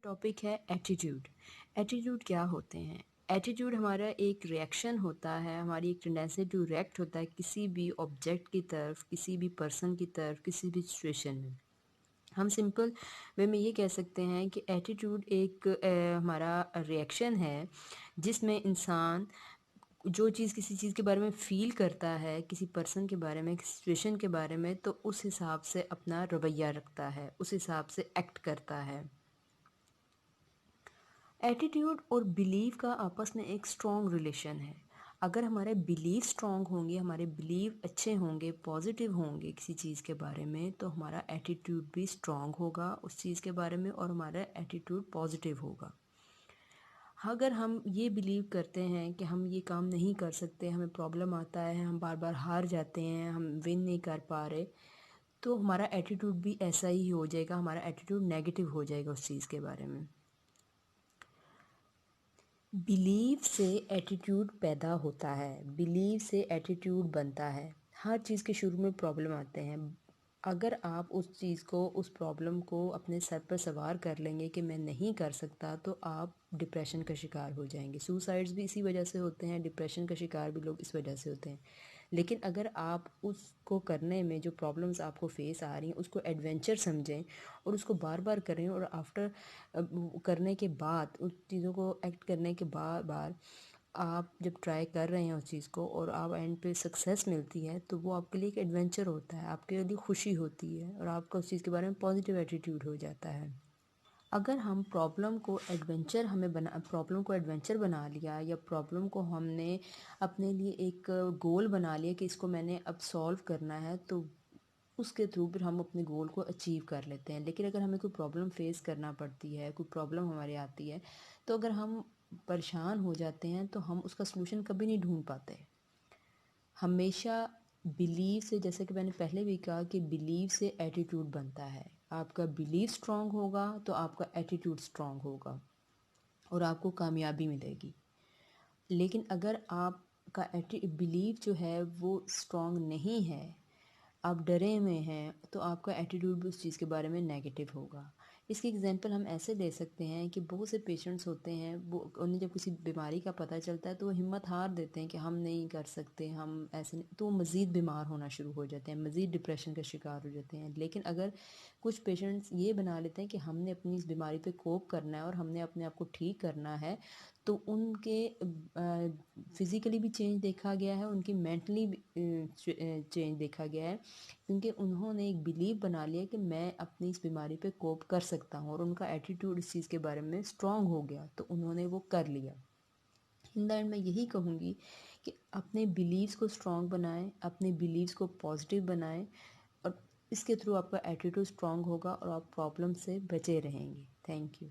Topic है attitude. Attitude क्या होते हैं? एटीट्यूड हमारा एक रिएक्शन होता है, हमारी एक टेंडेंसी टू रिएक्ट होता है किसी भी ऑब्जेक्ट की तरफ, किसी भी पर्सन की तरफ, किसी भी सिचुएशन में। हम सिंपल वे में ये कह सकते हैं कि एटीट्यूड एक हमारा रिएक्शन है जिसमें इंसान जो चीज़ किसी चीज़ के बारे में फ़ील करता है, किसी पर्सन के बारे में, किसी सिचुएशन के बारे में, तो उस हिसाब से अपना रवैया रखता है, उस हिसाब से एक्ट करता है। एटीट्यूड और बिलीव का आपस में एक स्ट्रॉन्ग रिलेशन है। अगर हमारे बिलीव स्ट्रॉन्ग होंगे, हमारे बिलीव अच्छे होंगे, पॉजिटिव होंगे किसी चीज़ के बारे में, तो हमारा एटीट्यूड भी स्ट्रॉन्ग होगा उस चीज़ के बारे में और हमारा एटीट्यूड पॉजिटिव होगा। अगर हम ये बिलीव करते हैं कि हम ये काम नहीं कर सकते, हमें प्रॉब्लम आता है, हम बार बार हार जाते हैं, हम विन नहीं कर पा रहे, तो हमारा एटीट्यूड भी ऐसा ही हो जाएगा, हमारा एटीट्यूड नेगेटिव हो जाएगा उस चीज़ के बारे में। बिलीव से एटीट्यूड पैदा होता है, बिलीव से एटीट्यूड बनता है। हर चीज़ के शुरू में प्रॉब्लम आते हैं। अगर आप उस चीज़ को, उस प्रॉब्लम को अपने सर पर सवार कर लेंगे कि मैं नहीं कर सकता, तो आप डिप्रेशन का शिकार हो जाएंगे। सुसाइड्स भी इसी वजह से होते हैं, डिप्रेशन का शिकार भी लोग इस वजह से होते हैं। लेकिन अगर आप उसको करने में, जो प्रॉब्लम्स आपको फेस आ रही हैं, उसको एडवेंचर समझें और उसको बार बार करें, और आफ्टर करने के बाद, उस चीज़ों को एक्ट करने के बाद बार आप जब ट्राई कर रहे हैं उस चीज़ को और आप एंड पे सक्सेस मिलती है, तो वो आपके लिए एक एडवेंचर होता है, आपके लिए खुशी होती है और आपका उस चीज़ के बारे में पॉजिटिव एटीट्यूड हो जाता है। अगर हम प्रॉब्लम को एडवेंचर बना लिया, या प्रॉब्लम को हमने अपने लिए एक गोल बना लिया कि इसको मैंने अब सॉल्व करना है, तो उसके थ्रू फिर हम अपने गोल को अचीव कर लेते हैं। लेकिन अगर हमें कोई प्रॉब्लम फेस करना पड़ती है, कोई प्रॉब्लम हमारी आती है, तो अगर हम परेशान हो जाते हैं तो हम उसका सलूशन कभी नहीं ढूंढ पाते। हमेशा बिलीव से, जैसे कि मैंने पहले भी कहा कि बिलीव से एटीट्यूड बनता है। आपका बिलीव स्ट्रांग होगा तो आपका एटीट्यूड स्ट्रांग होगा और आपको कामयाबी मिलेगी। लेकिन अगर आपका बिलीव जो है वो स्ट्रांग नहीं है, आप डरे हुए हैं, तो आपका एटीट्यूड भी उस चीज़ के बारे में नेगेटिव होगा। इसकी एग्जांपल हम ऐसे ले सकते हैं कि बहुत से पेशेंट्स होते हैं, वो उन्हें जब किसी बीमारी का पता चलता है तो वो हिम्मत हार देते हैं कि हम नहीं कर सकते, हम ऐसे नहीं, तो वो मज़ीद बीमार होना शुरू हो जाते हैं, मज़ीद डिप्रेशन का शिकार हो जाते हैं। लेकिन अगर कुछ पेशेंट्स ये बना लेते हैं कि हमने अपनी इस बीमारी पे कोप करना है और हमने अपने आप को ठीक करना है, तो उनके फिज़िकली भी चेंज देखा गया है, उनकी मेंटली भी चेंज देखा गया है, क्योंकि उन्होंने एक बिलीव बना लिया कि मैं अपनी इस बीमारी पे कोप कर सकता हूँ और उनका एटीट्यूड इस चीज़ के बारे में स्ट्रांग हो गया, तो उन्होंने वो कर लिया। इन द एंड मैं यही कहूँगी कि अपने बिलीव्स को स्ट्रांग बनाएं, अपने बिलीव्स को पॉजिटिव बनाएं, और इसके थ्रू आपका एटीट्यूड स्ट्रांग होगा और आप प्रॉब्लम से बचे रहेंगे। Thank you.